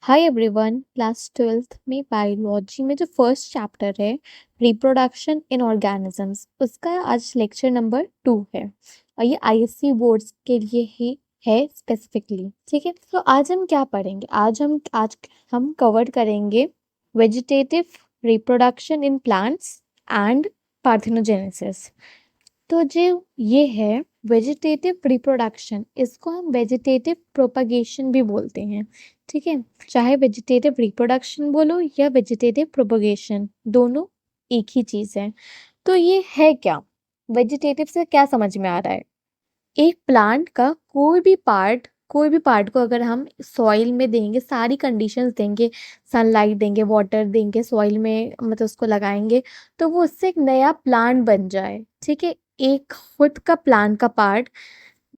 Hi everyone, class 12th में biology में जो फर्स्ट चैप्टर है रिप्रोडक्शन इन ऑर्गेनिजम्स, उसका आज लेक्चर नंबर 2 है और ये आईएससी बोर्ड्स के लिए ही है स्पेसिफिकली। ठीक है, तो आज हम क्या पढ़ेंगे? आज हम कवर करेंगे vegetative reproduction in plants and parthenogenesis. तो जो ये है वेजिटेटिव रिप्रोडक्शन, इसको हम वेजिटेटिव प्रोपगेशन भी बोलते हैं। ठीक है, चाहे वेजिटेटिव रिप्रोडक्शन बोलो या वेजिटेटिव प्रोपगेशन, दोनों एक ही चीज़ है। तो ये है क्या? वेजिटेटिव से क्या समझ में आ रहा है? एक प्लांट का कोई भी पार्ट को अगर हम सॉइल में देंगे, सारी कंडीशंस देंगे, सनलाइट देंगे, वाटर देंगे, सॉइल में मतलब उसको लगाएंगे, तो वो उससे एक नया प्लांट बन जाए। ठीक है, एक खुद का प्लांट का पार्ट,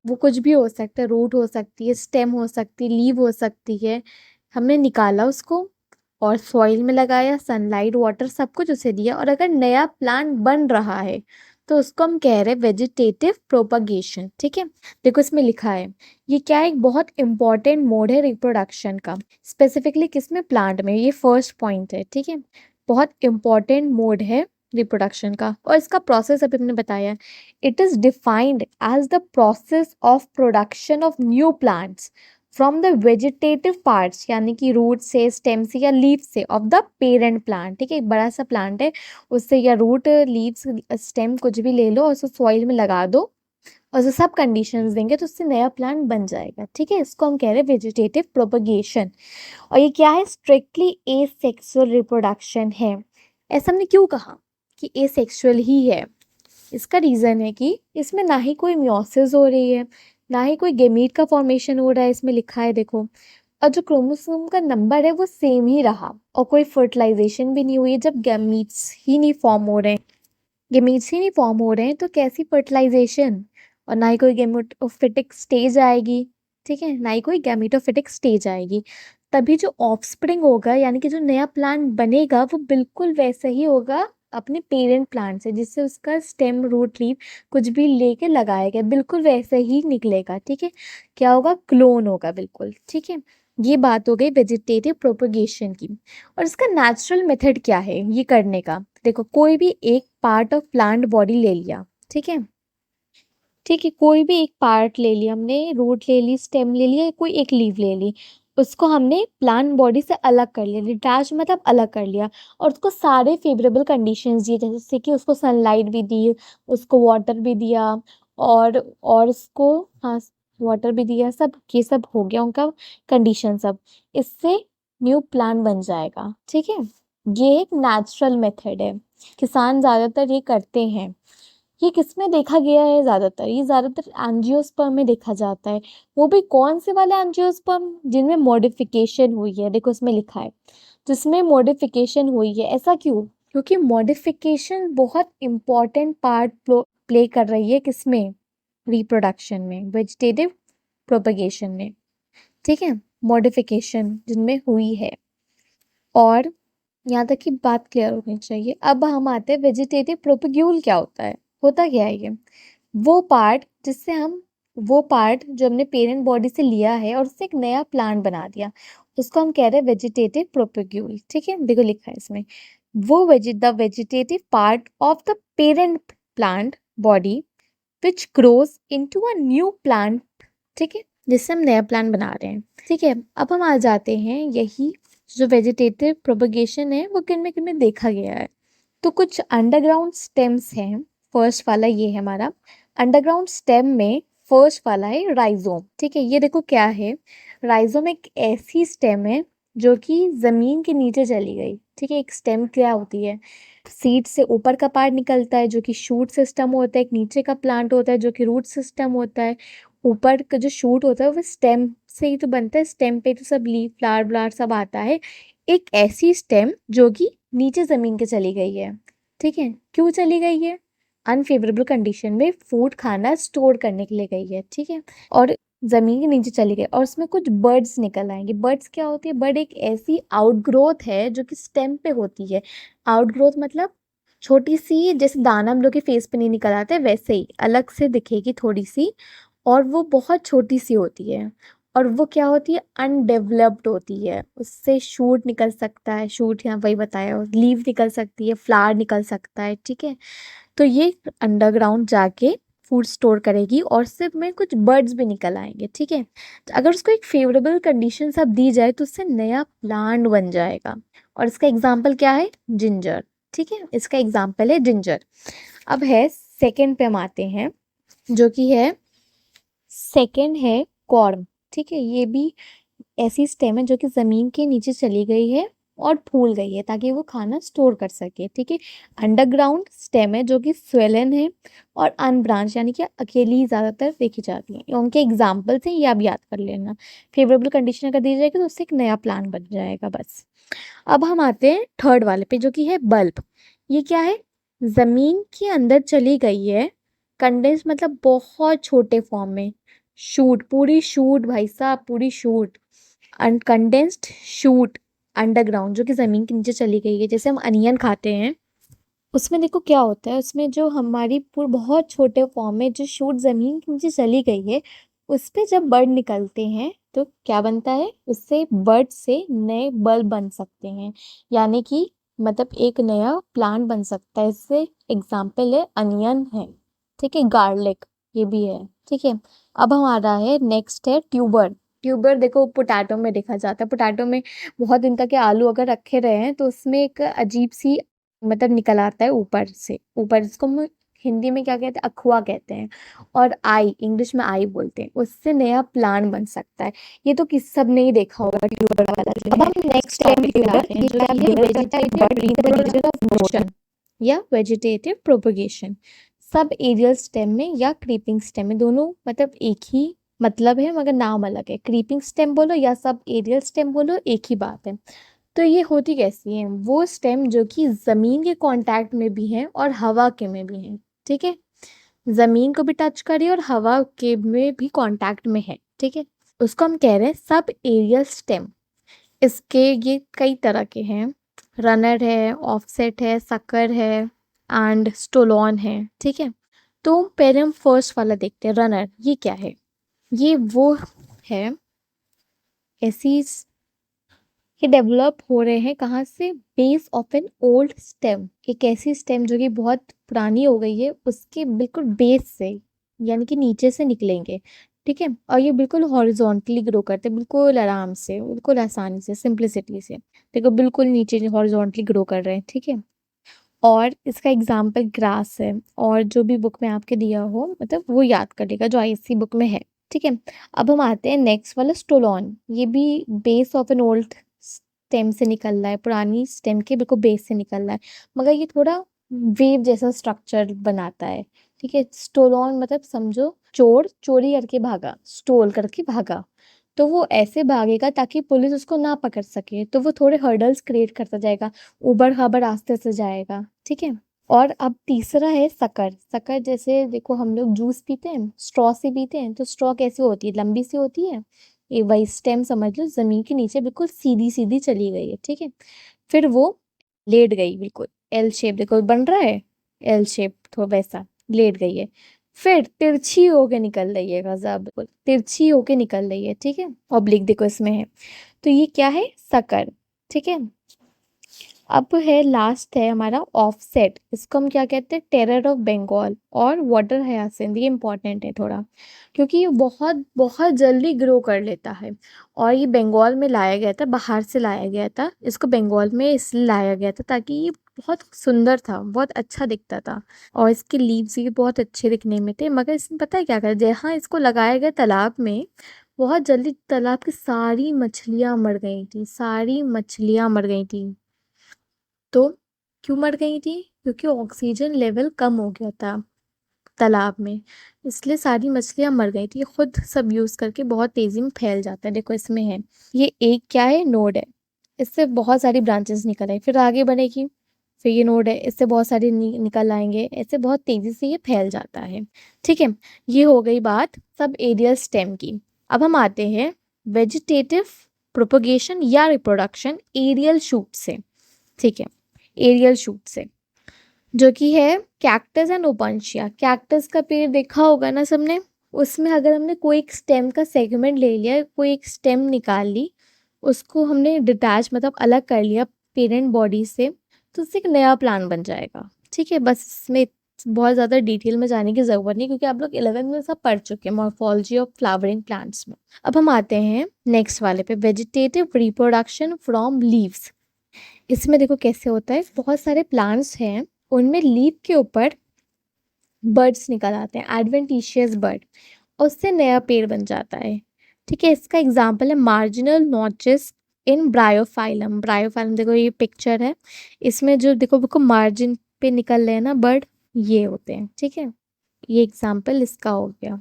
वो कुछ भी हो सकता है, रूट हो सकती है, स्टेम हो सकती है, लीव हो सकती है। हमने निकाला उसको और सॉइल में लगाया, सनलाइट वाटर सब कुछ उसे दिया, और अगर नया प्लांट बन रहा है तो उसको हम कह रहे हैं वेजिटेटिव प्रोपगेशन। ठीक है, देखो इसमें लिखा है, ये क्या है, एक बहुत इंपॉर्टेंट मोड है रिप्रोडक्शन का, स्पेसिफिकली किसमें? प्लांट में। ये फर्स्ट पॉइंट है। ठीक है, बहुत इंपॉर्टेंट मोड है रिप्रोडक्शन का, और इसका प्रोसेस अभी हमने बताया, it is defined as the process of production of new plants from the vegetative parts, यानी कि रूट से, स्टेम से या लीव से, ऑफ द पेरेंट प्लांट। ठीक है, एक बड़ा सा प्लांट है, उससे या रूट, लीव्स, स्टेम कुछ भी ले लो और उसे सॉइल में लगा दो और उसे सब कंडीशंस देंगे तो उससे नया प्लांट बन जाएगा। ठीक है, इसको हम कह रहे हैं वेजिटेटिव प्रोपगेशन। और ये क्या है? स्ट्रिक्टली एसेक्सुअल रिप्रोडक्शन है। ऐसा हमने क्यों कहा कि एसेक्सुअल ही है? इसका रीज़न है कि इसमें ना ही कोई मियोसिस हो रही है, ना ही कोई गेमीट का फॉर्मेशन हो रहा है। इसमें लिखा है देखो, और जो क्रोमोसोम का नंबर है वो सेम ही रहा, और कोई फर्टिलाइजेशन भी नहीं हुई है। जब गेमीट्स ही नहीं फॉर्म हो रहे हैं तो कैसी फर्टिलाइजेशन? और ना ही कोई गेमेटोफिटिक स्टेज आएगी। ठीक है, ना ही कोई गैमेटोफिटिक स्टेज आएगी। तभी जो ऑफस्प्रिंग होगा, यानी कि जो नया प्लांट बनेगा, वो बिल्कुल वैसा ही होगा अपने पेरेंट प्लांट से, जिससे उसका स्टेम, रूट, लीफ कुछ भी लेके लगाया गया, बिल्कुल वैसे ही निकलेगा। ठीक है, क्या होगा? क्लोन होगा बिल्कुल। ठीक है, ये बात हो गई वेजिटेटिव प्रोपगेशन की। और इसका नेचुरल मेथड क्या है ये करने का? देखो, कोई भी एक पार्ट ऑफ प्लांट बॉडी ले लिया। ठीक है, ठीक है, कोई भी एक पार्ट ले लिया हमने, रूट ले ली, स्टेम ले लिया, कोई एक लीव ले ली, उसको हमने प्लांट बॉडी से अलग कर लिया, डिटैच मतलब अलग कर लिया, और उसको सारे फेवरेबल कंडीशंस दिए, जैसे कि उसको सनलाइट भी दी, उसको वाटर भी दिया, और उसको, हाँ, वाटर भी दिया, सब ये सब हो गया उनका कंडीशन सब, इससे न्यू प्लांट बन जाएगा। ठीक है, ये एक नेचुरल मेथड है, किसान ज़्यादातर ये करते हैं। ये किसमें देखा गया है? ज़्यादातर ये ज़्यादातर एंजियोस्पर्म में देखा जाता है। वो भी कौन से वाले एंजियोस्पर्म? जिनमें मॉडिफिकेशन हुई है। देखो इसमें लिखा है जिसमें मॉडिफिकेशन हुई है। ऐसा क्यों? क्योंकि मॉडिफिकेशन बहुत इंपॉर्टेंट पार्ट प्ले कर रही है किसमें? रिप्रोडक्शन में, वेजिटेटिव प्रोपगेशन में। ठीक है, मॉडिफिकेशन जिनमें हुई है। और यहाँ तक की बात क्लियर होनी चाहिए। अब हम आते हैं वेजिटेटिव प्रोपग्यूल क्या होता है। होता क्या है ये? वो पार्ट जो हमने पेरेंट बॉडी से लिया है और उससे एक नया प्लांट बना दिया, उसको हम कह रहे हैं वेजिटेटिव प्रोपग्यूल। ठीक है, देखो लिखा है इसमें, the vegetative part of the parent plant body which grows into a new plant. ठीक है, जिससे हम नया प्लांट बना रहे हैं। ठीक है, अब हम आ जाते हैं, यही जो वेजिटेटिव प्रोपगेशन है वो किन में देखा गया है। तो कुछ अंडरग्राउंड स्टेम्स हैं। फर्स्ट वाला ये है हमारा अंडरग्राउंड स्टेम में, फर्स्ट वाला है राइजोम। ठीक है, ये देखो क्या है, राइजोम एक ऐसी स्टेम है जो कि जमीन के नीचे चली गई। ठीक है, एक स्टेम क्या होती है, सीड से ऊपर का पार्ट निकलता है जो कि शूट सिस्टम होता है, एक नीचे का प्लांट होता है जो कि रूट सिस्टम होता है, ऊपर का जो शूट होता है वो स्टेम से ही तो बनता है, स्टेम पे तो सब लीफ, फ्लावर ब्लावर सब आता है। एक ऐसी स्टेम जो कि नीचे ज़मीन के चली गई है। ठीक है, क्यों चली गई है? अनफेवरेबल कंडीशन में फूड खाना स्टोर करने के लिए गई है। ठीक है, और ज़मीन के नीचे चली गई और उसमें कुछ बर्ड्स निकल आएंगे। बर्ड्स क्या होती है? बर्ड एक ऐसी आउटग्रोथ है जो कि स्टेम पे होती है। आउटग्रोथ मतलब छोटी सी, जैसे दाना हम लोग के फेस पे नहीं निकल आते, वैसे ही अलग से दिखेगी थोड़ी सी, और वो बहुत छोटी सी होती है, और वो क्या होती है, अनडेवलप्ड होती है, उससे शूट निकल सकता है, शूट यहाँ वही बताया, लीव निकल सकती है, फ्लावर निकल सकता है, ठीक है। तो ये अंडरग्राउंड जाके फूड स्टोर करेगी और सिर्फ में कुछ बर्ड्स भी निकल आएंगे, ठीक है। तो अगर उसको एक फेवरेबल कंडीशन सब दी जाए तो उससे नया प्लांट बन जाएगा। और इसका एग्जाम्पल क्या है, जिंजर, ठीक है, इसका एग्जाम्पल है जिंजर। अब है सेकंड पे हम आते हैं, जो कि है सेकंड है कॉर्न, ठीक है। ये भी ऐसी स्टेम है जो कि जमीन के नीचे चली गई है और फूल गई है ताकि वो खाना स्टोर कर सके, ठीक है। अंडरग्राउंड स्टेम है जो कि स्वेलन है और अनब्रांच यानी कि अकेली ही ज्यादातर देखी जाती है। उनके एग्जाम्पल्स हैं, ये आप याद कर लेना। फेवरेबल कंडीशन अगर दी जाएगी तो उससे एक नया प्लांट बन जाएगा, बस। अब हम आते हैं थर्ड वाले पे, जो कि है बल्ब। ये क्या है, जमीन के अंदर चली गई है, कंडेंस मतलब बहुत छोटे फॉर्म में, शूट, पूरी शूट भाई साहब, पूरी शूट, अनकंडेंस्ड शूट अंडरग्राउंड, जो कि जमीन के नीचे चली गई है। जैसे हम अनियन खाते हैं, उसमें देखो क्या होता है, उसमें जो हमारी पूरी बहुत छोटे फॉर्म में जो शूट जमीन के नीचे चली गई है, उस पे जब बर्ड निकलते हैं तो क्या बनता है, उससे बर्ड से नए बल्ब बन सकते हैं, यानी कि मतलब एक नया प्लांट बन सकता है। इससे एग्जाम्पल है अनियन है, ठीक है, गार्लिक ये भी है, ठीक है। अब हमारा है नेक्स्ट है ट्यूबर। ट्यूबर देखो पोटैटो में देखा जाता है, पोटैटो में बहुत दिन तक के आलू अगर रखे रहे हैं तो उसमें एक अजीब सी मतलब निकल आता है ऊपर से, ऊपर, इसको हम हिंदी में क्या कहते हैं, अखुआ कहते हैं, और आई इंग्लिश में आई बोलते हैं, उससे नया प्लांट बन सकता है। ये तो किस सब ने ही देखा होगा ट्यूबर वाला जो अब है। हम नेक्स्ट टाइम पे आ रहे हैं, जो कि है वेजिटेटिव रिप्रोडक्शन ऑफ मोशन या वेजिटेटिव प्रोपगेशन। सब एरियल स्टेम में या क्रीपिंग स्टेम में, दोनों मतलब एक ही मतलब है मगर नाम अलग है। क्रीपिंग स्टेम बोलो या सब एरियल स्टेम बोलो, एक ही बात है। तो ये होती कैसी है, वो स्टेम जो कि जमीन के कांटेक्ट में भी है और हवा के में भी है, ठीक है। जमीन को भी टच करी और हवा के में भी कांटेक्ट में है, ठीक है। उसको हम कह रहे हैं सब एरियल स्टेम। इसके ये कई तरह के हैं, रनर है, ऑफसेट है, सकर है एंड स्टोलॉन है, ठीक है। तो पहले हम फर्स्ट वाला देखते हैं, रनर। ये क्या है, ये वो है ऐसी, ये डेवलप हो रहे हैं कहाँ से, base of an old stem, एक ऐसी स्टेम जो कि बहुत पुरानी हो गई है, उसके बिल्कुल बेस से, यानी कि नीचे से निकलेंगे, ठीक है। और ये बिल्कुल हॉरिजॉन्टली ग्रो करते हैं, बिल्कुल आराम से, बिल्कुल आसानी से, सिंप्लिसिटी से। देखो बिल्कुल नीचे हॉरिजॉन्टली ग्रो कर रहे हैं, ठीक है। और इसका एग्जाम्पल ग्रास है, और जो भी बुक में आपके दिया हो मतलब वो याद करेगा जो आईएससी बुक में है, ठीक है। अब हम आते हैं नेक्स्ट वाला स्टोलॉन। ये भी base of an old stem से निकल रहा है, पुरानी स्टेम के बिल्कुल बेस से निकल रहा है, मगर ये थोड़ा वेव जैसा स्ट्रक्चर बनाता है, ठीक है। स्टोलॉन मतलब समझो चोर चोरी करके भागा, स्टोल करके भागा, तो वो ऐसे भागेगा ताकि पुलिस उसको ना पकड़ सके, तो वो थोड़े हर्डल्स क्रिएट करता जाएगा, उबड़ खाबड़ रास्ते से जाएगा, ठीक है। और अब तीसरा है सकर। सकर जैसे देखो हम लोग जूस पीते हैं, स्ट्रॉ से पीते हैं, तो स्ट्रॉ कैसी होती है, लंबी सी होती है। ये वही स्टेम समझ लो, जमीन के नीचे बिल्कुल सीधी सीधी चली गई है, ठीक है। फिर वो लेट गई, बिल्कुल एल शेप देखो बन रहा है, एल शेप तो वैसा लेट गई है। फिर तिरछी होके निकल रही है, गजब, बिल्कुल तिरछी होके निकल रही है, ठीक है। ऑब्लिक देखो इसमें है, तो ये क्या है, सकर, ठीक है। अब है लास्ट है हमारा ऑफसेट। इसको हम क्या कहते हैं, टेरर ऑफ बंगाल और वाटर हयासिंथ। ये इंपॉर्टेंट है थोड़ा, क्योंकि ये बहुत बहुत जल्दी ग्रो कर लेता है। और ये बंगाल में लाया गया था, बाहर से लाया गया था, इसको बंगाल में इसलिए लाया गया था ताकि ये बहुत सुंदर था, बहुत अच्छा दिखता था, और इसके लीव्स भी बहुत अच्छे दिखने में थे। मगर इसने पता है क्या करा, जहाँ इसको लगाया गया तालाब में, बहुत जल्दी तालाब की सारी मछलियां मर गई थी, सारी मछलियां मर गई थी। तो क्यों मर गई थी, क्योंकि ऑक्सीजन लेवल कम हो गया था तालाब में, इसलिए सारी मछलियां मर गई थी। ये खुद सब यूज करके बहुत तेजी में फैल जाता है, देखो इसमें है, ये एक क्या है, नोड है, इससे बहुत सारी ब्रांचेस निकल आई, फिर आगे बढ़ेगी, फिर ये नोड है, इससे बहुत सारे निकल आएंगे, ऐसे बहुत तेजी से ये फैल जाता है, ठीक है। ये हो गई बात सब एरियल स्टेम की। अब हम आते हैं वेजिटेटिव प्रोपगेशन या रिप्रोडक्शन एरियल शूट से, ठीक है, एरियल शूट से, जो कि है कैक्टस एंड ओपनशिया। कैक्टस का पेड़ देखा होगा ना सबने, उसमें अगर हमने कोई एक स्टेम का सेगमेंट ले लिया, कोई एक स्टेम निकाल ली, उसको हमने डिटैच मतलब अलग कर लिया पेरेंट बॉडी से, तो उससे एक नया प्लांट बन जाएगा। ठीक है, बस इसमें बहुत ज़्यादा डिटेल में जाने की ज़रूरत नहीं, क्योंकि आप लोग 11th में सब पढ़ चुके हैं मॉर्फोलॉजी ऑफ फ्लावरिंग प्लांट्स में। अब हम आते हैं नेक्स्ट वाले पे, वेजिटेटिव रिप्रोडक्शन फ्रॉम लीव्स। इसमें देखो कैसे होता है, बहुत सारे प्लांट्स हैं, उनमें लीफ के ऊपर बर्ड्स निकल आते हैं, एडवेंटिशियस बर्ड, और उससे नया पेड़ बन जाता है। ठीक है, इसका एग्जाम्पल है मार्जिनल नॉचेस इन ब्रायोफाइलम। ब्रायोफाइलम देखो ये पिक्चर है, इसमें जो देखो मार्जिन पे निकल रहे हैं ना बर्ड, ये होते हैं। ठीक है, ये एग्जाम्पल इसका हो गया।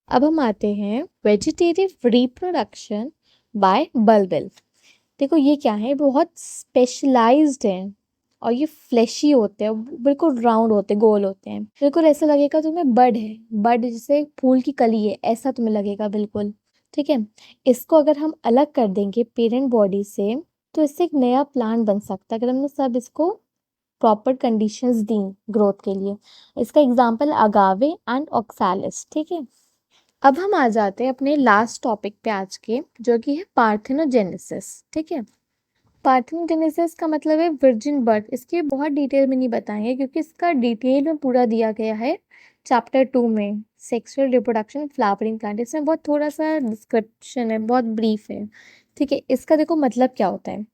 अब हम आते हैं वेजिटेटिव रिप्रोडक्शन बाय बल्बिल। देखो ये क्या है, बहुत स्पेशलाइज्ड है, और ये फ्लैशी होते हैं, बिल्कुल राउंड होते हैं, गोल होते हैं, बिल्कुल ऐसा लगेगा तुम्हें बड है, बड जैसे फूल की कली है, ऐसा तुम्हें लगेगा बिल्कुल। ठीक है, इसको अगर हम अलग कर देंगे पेरेंट बॉडी से, तो इससे एक नया प्लांट बन सकता है, अगर हमने सब इसको प्रॉपर कंडीशंस दी ग्रोथ के लिए। इसका एग्जाम्पल अगावे एंड ऑक्सैलिस। ठीक है, अब हम आ जाते हैं अपने लास्ट टॉपिक पे आज के, जो कि है पार्थेनोजेनेसिस। ठीक है, पार्थेनोजेनेसिस का मतलब है वर्जिन बर्थ। इसके बहुत डिटेल में नहीं बताएंगे, क्योंकि इसका डिटेल में पूरा दिया गया है चैप्टर 2 में, सेक्सुअल रिप्रोडक्शन फ्लावरिंग प्लांट। इसमें बहुत थोड़ा सा डिस्क्रिप्शन है, बहुत ब्रीफ है। ठीक है, इसका देखो मतलब क्या होता है,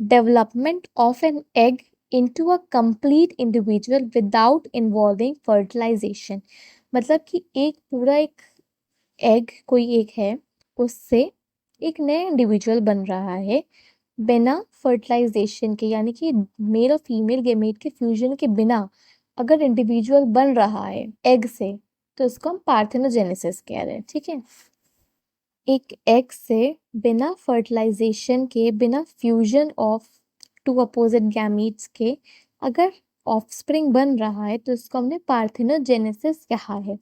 development of an egg into a complete individual without involving fertilisation. मतलब कि एक पूरा एक एग कोई एक है, उससे एक नया इंडिविजुअल बन रहा है बिना फर्टिलाइजेशन के, यानी कि मेल और फीमेल गेमेट के फ्यूजन के बिना अगर इंडिविजुअल बन रहा है एग से, तो इसको हम पार्थेनोजेनेसिस कह रहे हैं। ठीक है, एक एग से बिना फर्टिलाइजेशन के, बिना fusion of two opposite gametes के अगर ऑफस्प्रिंग बन रहा है, तो इसको हमने पार्थेनोजेनेसिस कहा है।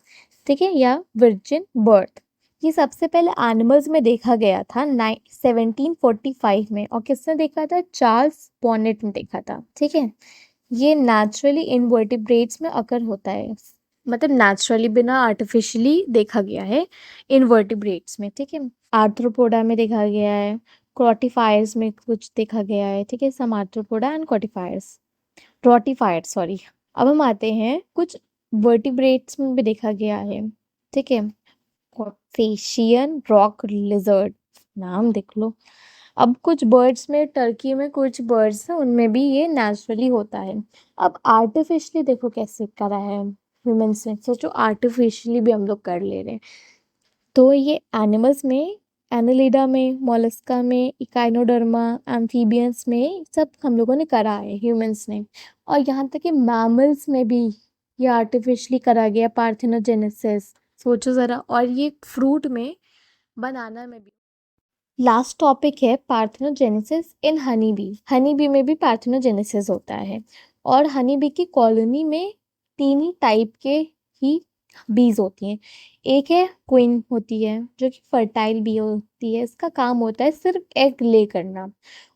ठीक है, या वर्जिन बर्थ। ये सबसे पहले एनिमल्स में देखा गया था 1745 में, और किसने देखा था, चार्ल्स बॉनेट ने देखा था। ठीक है, ये नेचुरली इनवर्टिब्रेट्स में अकर होता है, मतलब नेचुरली बिना आर्टिफिशियली देखा गया है इनवर्टिब्रेट्स में। ठीक है, आर्थ्रोपोडा में देखा गया है, क्रोटिफायर्स में कुछ देखा गया है। ठीक है, सम आर्थ्रोपोडा एंड क्रोटिफायर्स, रोटिफायर्स सॉरी। अब हम आते हैं कुछ वर्टिब्रेट्स में भी देखा गया है। ठीक है, फेशियन रॉक लिजर्ड, नाम देख लो। अब कुछ बर्ड्स में, टर्की में कुछ बर्ड्स हैं, उनमें भी ये नेचुरली होता है। अब आर्टिफिशियली देखो कैसे करा है ह्यूमंस ने, सोचो आर्टिफिशियली भी हम लोग कर ले रहे हैं। तो ये एनिमल्स में, एनालिडा में, मोलस्का में, इकाइनोडर्मा, एम्फीबियंस में सब हम लोगों ने करा है ह्यूमंस ने, और यहाँ तक कि मैमल्स में भी ये आर्टिफिशियली करा गया पार्थेनोजेनेसिस। सोचो ज़रा, और ये फ्रूट में, बनाना में भी। लास्ट टॉपिक है पार्थेनोजेनेसिस इन हनी बी। हनी बी में भी पार्थेनोजेनेसिस होता है, और हनी बी की कॉलोनी में 3 ही टाइप के ही बीज होती हैं। एक है क्वीन होती है, जो कि फर्टाइल बी होती है, इसका काम होता है सिर्फ एग ले करना।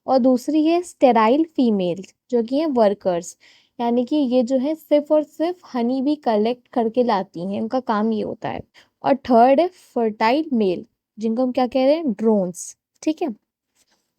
और दूसरी है स्टेराइल फीमेल, जो कि है वर्कर्स, यानी कि ये जो है सिर्फ और सिर्फ हनी बी कलेक्ट करके लाती हैं, उनका काम ये होता है। और थर्ड है फर्टाइल मेल, जिनको हम क्या कह रहे हैं, ड्रोन्स। ठीक है,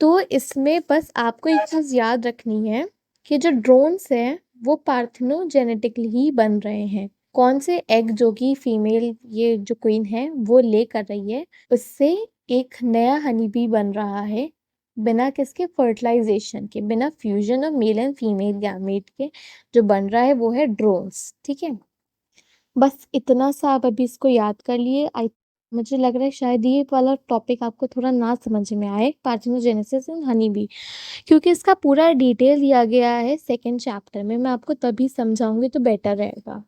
तो इसमें बस आपको एक चीज़ याद रखनी है कि जो ड्रोन्स हैं वो पार्थेनोजेनेटिकली ही बन रहे हैं। कौन से एग जो कि फीमेल ये जो क्वीन है वो ले कर रही है, उससे एक नया हनी बी बन रहा है, बिना किसके, फर्टिलाइजेशन के, बिना fusion of male and female gamete के। जो बन रहा है वो है ड्रोन्स। ठीक है, बस इतना सा आप अभी इसको याद कर लिए। आई मुझे लग रहा है शायद ये वाला टॉपिक आपको थोड़ा ना समझ में आए, पार्थेनोजेनेसिस इन हनी बी, क्योंकि इसका पूरा डिटेल दिया गया है सेकंड चैप्टर में। मैं आपको तभी समझाऊंगी तो बेटर रहेगा,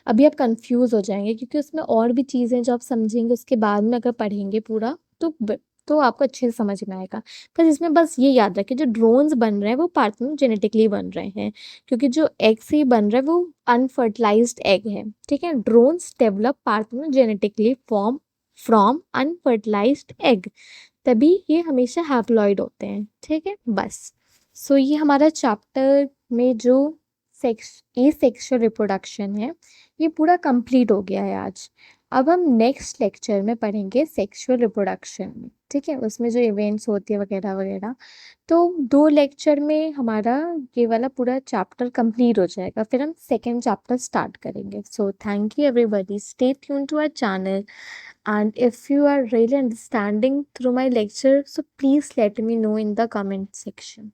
अभी आप कंफ्यूज हो जाएंगे, क्योंकि उसमें और भी चीज़ें जो आप समझेंगे उसके बाद में अगर पढ़ेंगे पूरा, तो आपको अच्छे से समझ में आएगा। पर इसमें बस ये याद रखें, जो ड्रोन्स बन रहे हैं वो पार्थेनोजेनेटिकली बन रहे हैं, क्योंकि जो एग से बन रहा है वो अनफर्टिलाइज्ड एग है। ठीक है, drones develop parthenogenetically form from unfertilized egg, तभी ये हमेशा हैप्लॉइड होते हैं। ठीक है, बस। सो ये हमारा चैप्टर में जो सेक्सुअल रिप्रोडक्शन है, ये पूरा कंप्लीट हो गया है आज। अब हम नेक्स्ट लेक्चर में पढ़ेंगे सेक्सुअल रिप्रोडक्शन में, ठीक है, उसमें जो इवेंट्स होती है वगैरह वगैरह। तो 2 लेक्चर में हमारा ये वाला पूरा चैप्टर कंप्लीट हो जाएगा, फिर हम सेकंड चैप्टर स्टार्ट करेंगे। So thank you everybody, stay tune to our channel, and if you are really understanding through my lecture, so please let me know in the comment section.